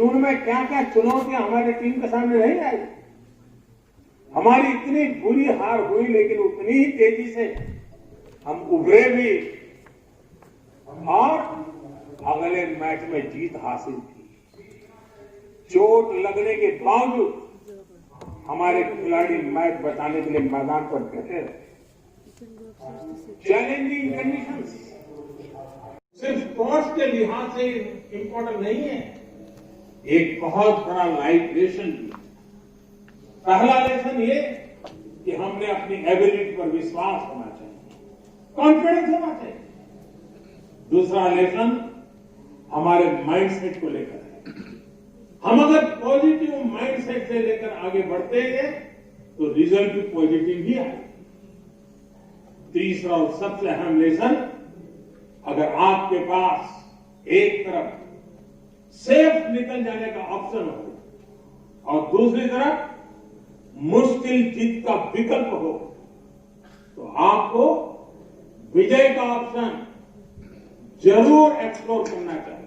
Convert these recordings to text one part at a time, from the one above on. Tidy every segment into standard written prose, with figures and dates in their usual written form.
जून में क्या क्या चुनौतियां हमारी टीम के सामने नहीं आई। हमारी इतनी बुरी हार हुई, लेकिन उतनी ही तेजी से हम उभरे भी और अगले मैच में जीत हासिल की। चोट लगने के बावजूद हमारे खिलाड़ी मैच बचाने के लिए मैदान पर डटे रहे। चैलेंजिंग कंडीशंस सिर्फ कॉस्ट के लिहाज से इंपॉर्टेंट नहीं है, एक बहुत बड़ा लाइफ लेसन भी। पहला लेसन ये कि हमने अपनी एबिलिटी पर विश्वास होना चाहिए, कॉन्फिडेंस होना चाहिए। दूसरा लेसन हमारे माइंडसेट को लेकर है। हम अगर पॉजिटिव माइंडसेट से लेकर आगे बढ़ते हैं तो रिजल्ट भी पॉजिटिव ही आए। तीसरा और सबसे अहम लेसन, अगर आपके पास एक तरफ सेफ निकल जाने का ऑप्शन हो और दूसरी तरफ मुश्किल जीत का विकल्प हो, तो आपको विजय का ऑप्शन जरूर एक्सप्लोर करना चाहिए।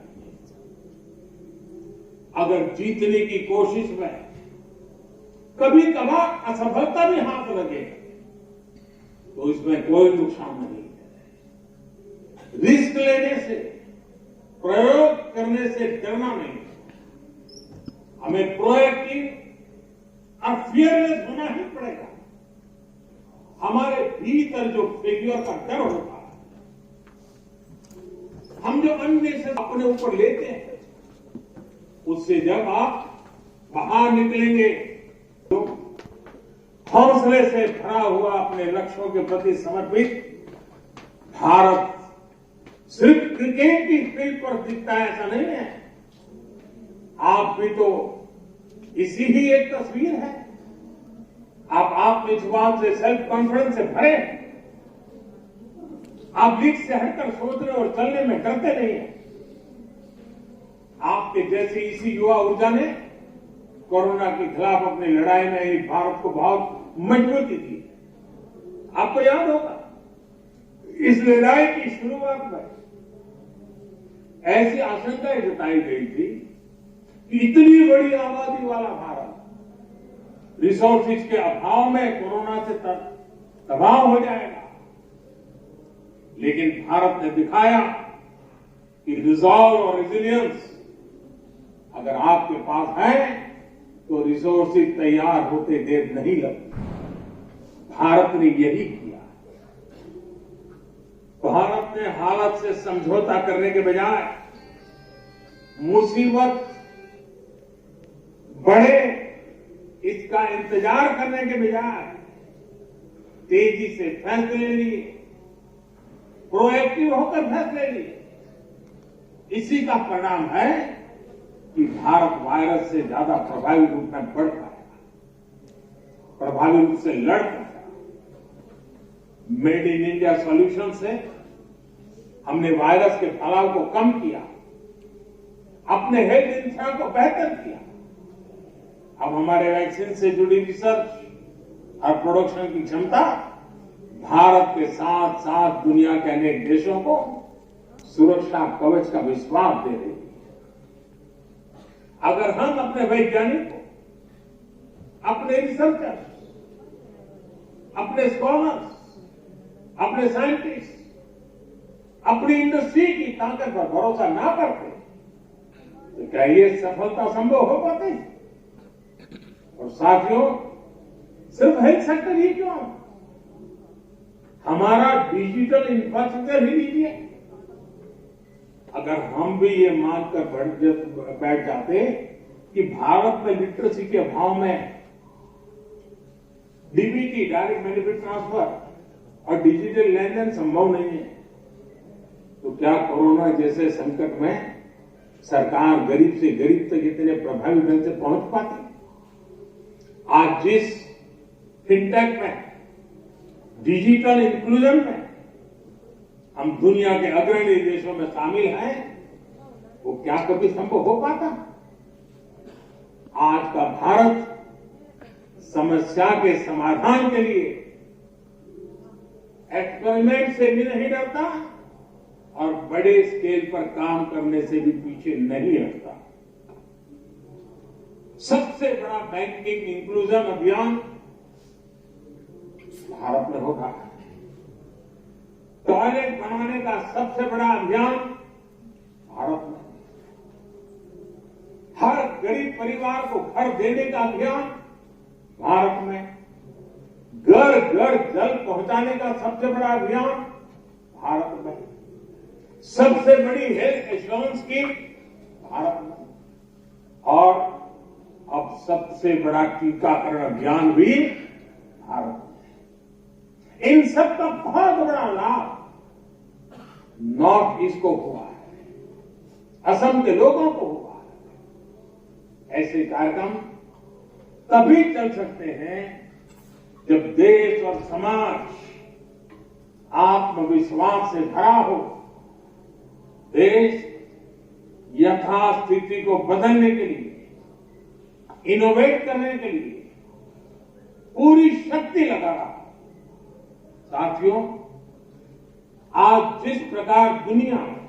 अगर जीतने की कोशिश में कभी कभार असफलता भी हाथ लगे तो इसमें कोई नुकसान नहीं है। रिस्क लेने से, प्रयोग करने से डरना नहीं, हमें प्रोएक्टिव और फियरलेस होना ही पड़ेगा। हमारे भीतर जो फेल्यूर का डर होता है, हम जो अन्य से अपने ऊपर लेते हैं, उससे जब आप बाहर निकलेंगे तो हौसले से भरा हुआ अपने लक्ष्यों के प्रति समर्पित भारत सिर्फ क्रिकेट की फील्ड पर दिखता है ऐसा नहीं है। आप भी तो इसी ही एक तस्वीर है। आप आत्मविश्वास से, सेल्फ कॉन्फिडेंस से भरे। आप लीक से हटकर सोचने और चलने में डरते नहीं हैं। आपके जैसी इसी युवा ऊर्जा ने कोरोना के खिलाफ अपनी लड़ाई में भारत को बहुत मजबूती दी। आपको याद होगा, इस लड़ाई की शुरुआत में ऐसी आशंकाएं जताई गई थी कि इतनी बड़ी आबादी वाला भारत रिसोर्सेज के अभाव में कोरोना से तबाह हो जाएगा। लेकिन भारत ने दिखाया कि रिजॉल्व और रेजिलियंस अगर आपके पास है तो रिसोर्सेज तैयार होते देर नहीं लगती। भारत ने यही किया। भारत ने हालत से समझौता करने के बजाय मुसीबत बढ़े इसका इंतजार करने के बजाय तेजी से फैसले लिए, प्रोएक्टिव होकर फैसले लिए। इसी का परिणाम है कि भारत वायरस से ज्यादा प्रभावी रूप में बढ़ पाएगा, प्रभावी रूप से लड़ पाएगा। मेड इन इंडिया सॉल्यूशन से हमने वायरस के फैलाव को कम किया, अपने हेल्थ इंफ्रा को बेहतर किया। अब हमारे वैक्सीन से जुड़ी रिसर्च और प्रोडक्शन की क्षमता भारत के साथ साथ दुनिया के अनेक देशों को सुरक्षा कवच का विश्वास दे रही है। अगर हम अपने वैज्ञानिकों, अपने रिसर्चर्स, अपने स्कॉलर्स, अपने साइंटिस्ट, अपनी इंडस्ट्री की ताकत पर भरोसा ना करते तो क्या ये सफलता संभव हो पाती? और साथियों, सिर्फ हेल्थ सेक्टर ही क्यों, हमारा डिजिटल इंफ्रास्ट्रक्चर ही लीजिए। अगर हम भी ये मानकर बैठ जाते कि भारत में लिटरेसी के अभाव में डीबीटी, डायरेक्ट बेनिफिट ट्रांसफर और डिजिटल लेन देन संभव नहीं है, तो क्या कोरोना जैसे संकट में सरकार गरीब से गरीब तक इतने प्रभावी ढंग से पहुंच पाती? आज जिस फिनटेक में, डिजिटल इंक्लूजन में हम दुनिया के अग्रणी देशों में शामिल हैं, वो क्या कभी संभव हो पाता? आज का भारत समस्या के समाधान के लिए एक्सपेरिमेंट से भी नहीं डरता और बड़े स्केल पर काम करने से भी पीछे नहीं हटता। सबसे बड़ा बैंकिंग इंक्लूजन अभियान भारत में होगा। टॉयलेट बनाने का सबसे बड़ा अभियान भारत में। हर गरीब परिवार को घर देने का अभियान भारत में। घर घर जल पहुंचाने का सबसे बड़ा अभियान भारत में। सबसे बड़ी हेल्थ इंश्योरेंस स्कीम भारत में। और अब सबसे बड़ा टीकाकरण अभियान भी भारत में। इन सब का बहुत बड़ा लाभ नॉर्थ ईस्ट को हुआ है, असम के लोगों को हुआ है। ऐसे कार्यक्रम तभी चल सकते हैं जब देश और समाज आत्मविश्वास से भरा हो। देश यथास्थिति को बदलने के लिए, इनोवेट करने के लिए पूरी शक्ति लगा रहा है। साथियों, आज जिस प्रकार दुनिया में,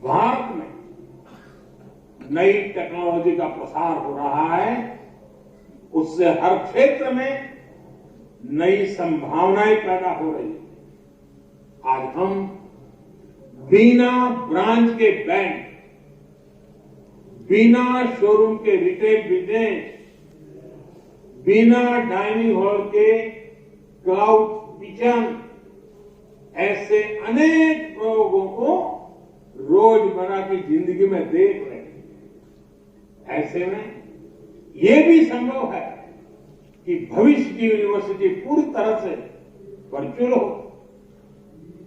भारत में नई टेक्नोलॉजी का प्रसार हो रहा है, उससे हर क्षेत्र में नई संभावनाएं पैदा हो रही है। आज हम बिना ब्रांच के बैंक, बिना शोरूम के रिटेल बिजनेस, बिना डाइनिंग हॉल के क्लाउड किचन, ऐसे अनेक प्रयोगों को रोजमर्रा की जिंदगी में देख रहे हैं। ऐसे में ये भी संभव है कि भविष्य की यूनिवर्सिटी पूरी तरह से वर्चुअल हो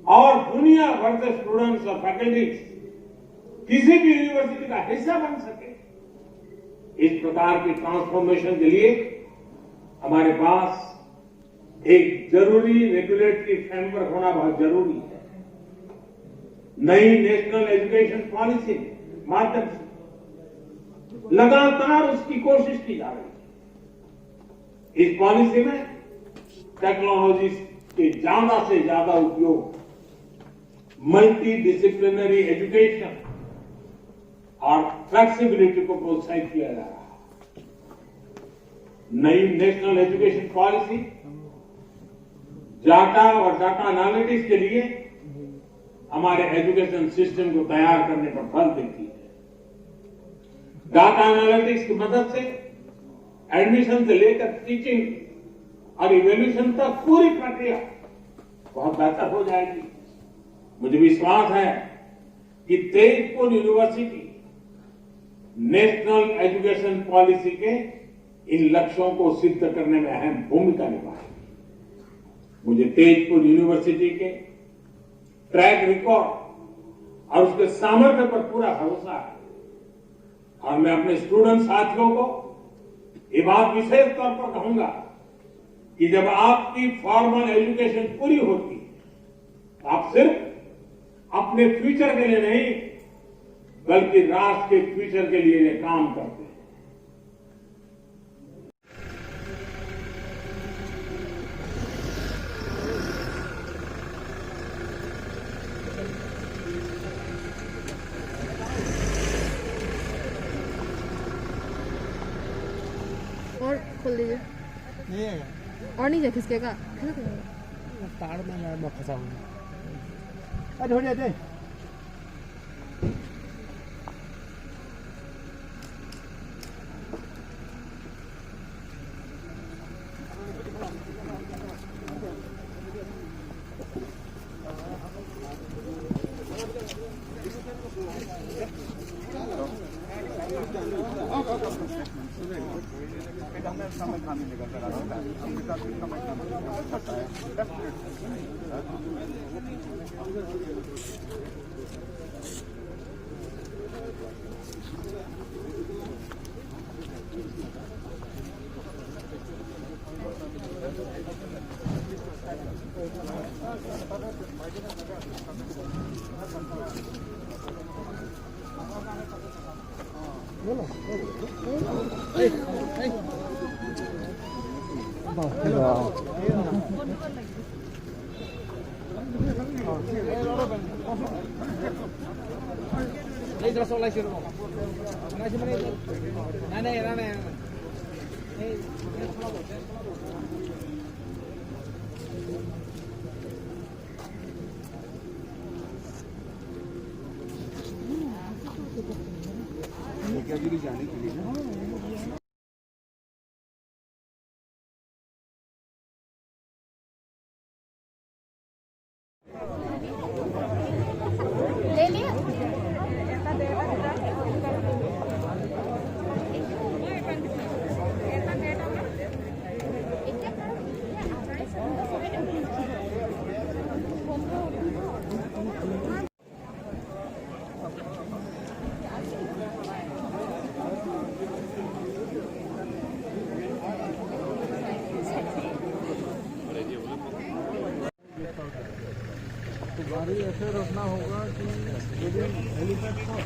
और दुनिया भर से स्टूडेंट्स और फैकल्टीज किसी भी यूनिवर्सिटी का हिस्सा बन सके। इस प्रकार की ट्रांसफॉर्मेशन के लिए हमारे पास एक जरूरी रेगुलेटरी फ्रेमवर्क होना बहुत जरूरी है। नई नेशनल एजुकेशन पॉलिसी माध्यम से लगातार उसकी कोशिश की जा रही है। इस पॉलिसी में टेक्नोलॉजी के ज्यादा से ज्यादा उपयोग, मल्टी डिसिप्लिनरी एजुकेशन और फ्लेक्सिबिलिटी को प्रोत्साहित किया जा रहा है। नई नेशनल एजुकेशन पॉलिसी डाटा और डाटा एनालिटिक्स के लिए हमारे एजुकेशन सिस्टम को तैयार करने पर बल देती है। डाटा एनालिटिक्स की मदद से एडमिशन से लेकर टीचिंग और इवैल्यूएशन तक पूरी प्रक्रिया बहुत बेहतर हो जाएगी। मुझे विश्वास है कि Tezpur university national education policy के इन लक्ष्यों को सिद्ध करने में अहम भूमिका निभाएगी। मुझे तेजपुर यूनिवर्सिटी के ट्रैक रिकॉर्ड और उसके सामर्थ्य पर पूरा भरोसा है और मैं अपने स्टूडेंट साथियों को ये बात विशेष तौर पर कहूंगा कि जब आपकी फॉर्मल एजुकेशन पूरी होती है तो आप सिर्फ अपने फ्यूचर के लिए नहीं बल्कि राष्ट्र के फ्यूचर के लिए काम करते हैं। और खोल दीजिए। नहीं है और नहीं जाए खिसकेगा। तार में मैं फंसा हूँ। अरे हो जाते Lấy ra sau lại chưa đâu. Này chứ này. Này. Đây. क्या गिरी जाने के लिए ना ले लिया तो गाड़ी ऐसे रोकना होगा कि हेलीपैड को